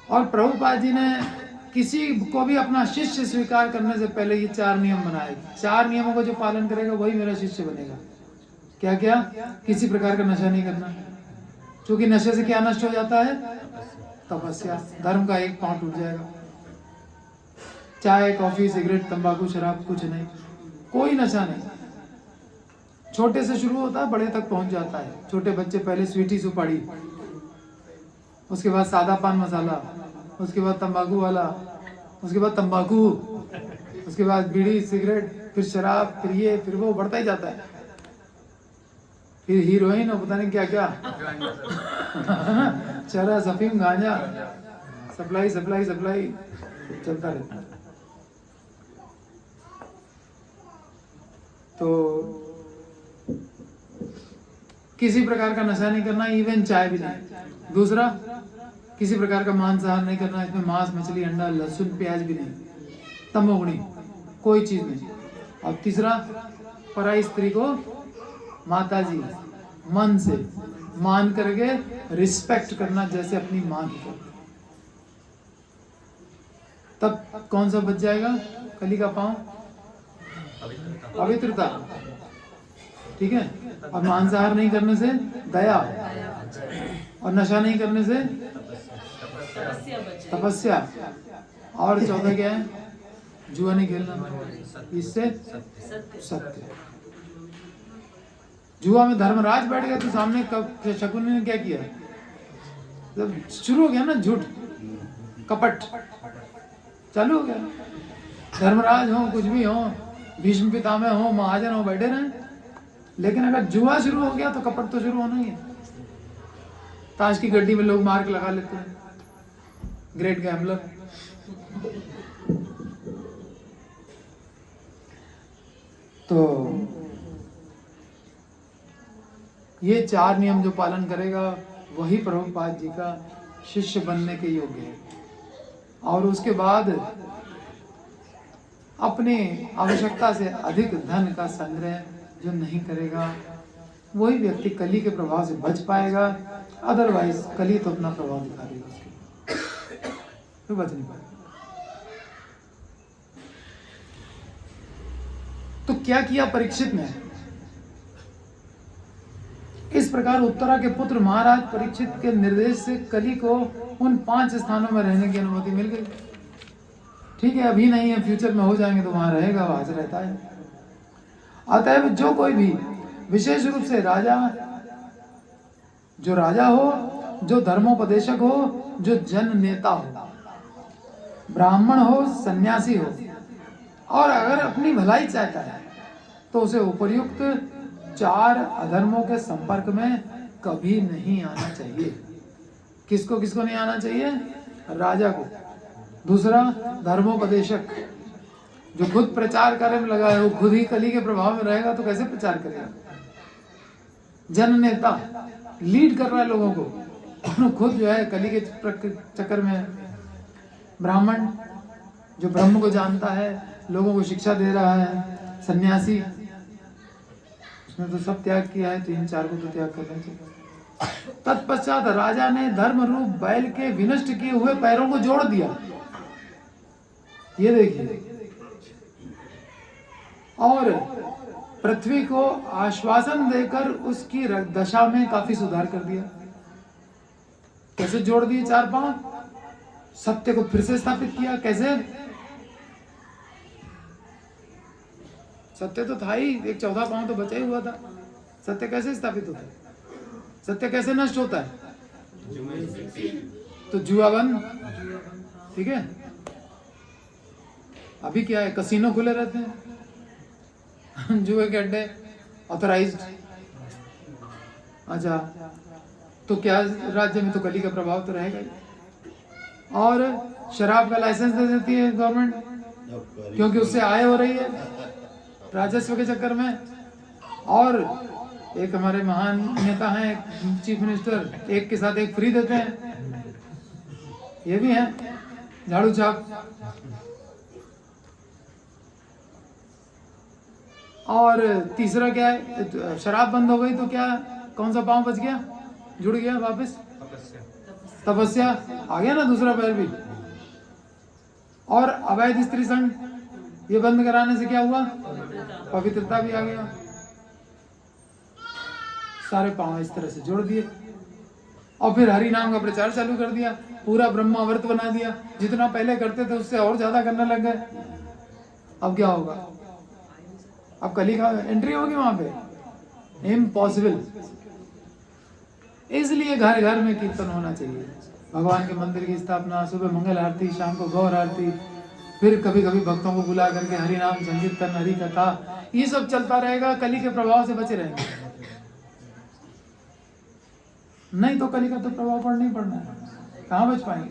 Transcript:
और प्रभुपाद जी ने किसी को भी अपना शिष्य स्वीकार करने से पहले ये 4 नियम बनाए। 4 नियमों को जो पालन करेगा वही मेरा शिष्य बनेगा। क्या क्या? किसी प्रकार का नशा नहीं करना, क्योंकि नशे से क्या नष्ट हो जाता है? तपस्या। धर्म का एक पांव टूट जाएगा। चाय, कॉफी, सिगरेट, तंबाकू, शराब कुछ नहीं, कोई नशा नहीं। छोटे से शुरू होता है, बड़े तक पहुंच जाता है। छोटे बच्चे पहले स्वीटी सुपारी, उसके बाद सादा पान मसाला, उसके बाद तंबाकू वाला, उसके बाद तंबाकू, उसके बाद बीड़ी सिगरेट, फिर शराब, फिर ये, फिर वो, बढ़ता ही जाता है। फिर हीरोइन और पता नहीं क्या क्या चरस, अफीम, गांजा, सप्लाई सप्लाई सप्लाई चलता रहता है। तो किसी प्रकार का नशा नहीं करना, इवन चाय भी नहीं। दूसरा, किसी प्रकार का मांसाहार नहीं करना, इसमें मांस, मछली, अंडा, लहसुन, प्याज भी नहीं, तमोगुणी कोई चीज नहीं। और तीसरा, पराई स्त्री को माता जी मन से मान करके रिस्पेक्ट करना, जैसे अपनी मां की करना। तब कौन सा बच जाएगा? कली का पांव, पवित्रता, ठीक है। और मांसाहार नहीं करने से दया, और नशा नहीं करने से तपस्या, और चौथा क्या है? जुआ नहीं खेलना, इससे सत्य। जुआ में धर्मराज बैठ गया तो सामने कब शकुनी ने क्या किया? जब शुरू हो गया ना झूठ, कपट चालू हो गया। धर्मराज हो, कुछ भी हो, भीष्म पितामह हो, महाजन हो, बैठे रहे। लेकिन अगर जुआ शुरू हो गया तो कपट तो शुरू होना ही है। ताश की गड्डी में लोग मार्क लगा लेते हैं, ग्रेट गैम्बलर। तो ये 4 नियम जो पालन करेगा वही प्रभुपाद जी का शिष्य बनने के योग्य है। और उसके बाद अपने आवश्यकता से अधिक धन का संग्रह जो नहीं करेगा वही व्यक्ति कली के प्रभाव से बच पाएगा। अदरवाइज कली तो अपना प्रभाव दिखा देगा उसके, तो बच नहीं पाएगा। तो क्या किया परीक्षित ने? इस प्रकार उत्तरा के पुत्र महाराज परीक्षित के निर्देश से कली को उन 5 स्थानों में रहने की अनुमति मिल गई। ठीक है, अभी नहीं है, फ्यूचर में हो जाएंगे तो वहां रहेगा, वहां से रहता है। अतएव जो कोई भी विशेष रूप से राजा, जो राजा हो, जो धर्मोपदेशक हो, जो जन नेता हो, ब्राह्मण हो, सन्यासी हो, और अगर अपनी भलाई चाहता है तो उसे उपर्युक्त 4 अधर्मों के संपर्क में कभी नहीं आना चाहिए। किसको किसको नहीं आना चाहिए? राजा को। दूसरा, धर्मोपदेशक, जो खुद प्रचार कार्य में लगा है, वो खुद ही कली के प्रभाव में रहेगा तो कैसे प्रचार करेगा? जन नेता, लीड कर रहा है लोगों को, खुद जो है कली के चक्कर में। ब्राह्मण, जो ब्रह्म को जानता है, लोगों को शिक्षा दे रहा है। सन्यासी, उसने तो सब त्याग किया है, तो इन 4 को तो त्याग करना चाहिए। तत्पश्चात राजा ने धर्म रूप बैल के विनष्ट किए हुए पैरों को जोड़ दिया। ये देखिए, और पृथ्वी को आश्वासन देकर उसकी दशा में काफी सुधार कर दिया। कैसे जोड़ दिए 4 पांव? सत्य को फिर से स्थापित किया। कैसे? सत्य तो था ही, एक 14 पांव तो बचा ही हुआ था। सत्य कैसे स्थापित होता है? सत्य कैसे नष्ट होता है? तो जुआ बंद, ठीक है। अभी क्या है, कसिनो खुले रहते हैं, जुए के अड्डे ऑथराइज्ड। अच्छा, तो क्या राज्य में तो कली का प्रभाव तो रहेगा ही। और शराब का लाइसेंस दे देती है गवर्नमेंट, क्योंकि उससे आय हो रही है राजस्व के चक्कर में। और एक हमारे महान नेता हैं, चीफ मिनिस्टर, एक के साथ एक फ्री देते हैं। ये भी है झाड़ू चाप। और तीसरा क्या है, शराब बंद हो गई तो क्या, कौन सा पांव बच गया, जुड़ गया वापस? तपस्या, आ गया ना दूसरा पैर भी। और अवैध स्त्री संग ये बंद कराने से क्या हुआ? पवित्रता भी आ गया। सारे पांव इस तरह से जोड़ दिए और फिर हरि नाम का प्रचार चालू कर दिया, पूरा ब्रह्मावर्त बना दिया। जितना पहले करते थे उससे और ज्यादा करने लग गए। अब क्या होगा? अब कली का एंट्री होगी वहां पे? इम्पॉसिबल। इसलिए घर घर में कीर्तन होना चाहिए, भगवान के मंदिर की स्थापना, सुबह मंगल आरती, शाम को गौर आरती, फिर कभी कभी भक्तों को बुला करके हरि नाम संकीर्तन, हरि कथा, ये सब चलता रहेगा। कली के प्रभाव से बचे रहेंगे, नहीं तो कली का तो प्रभाव पड़ना ही पड़ना है, कहाँ बच पाएंगे।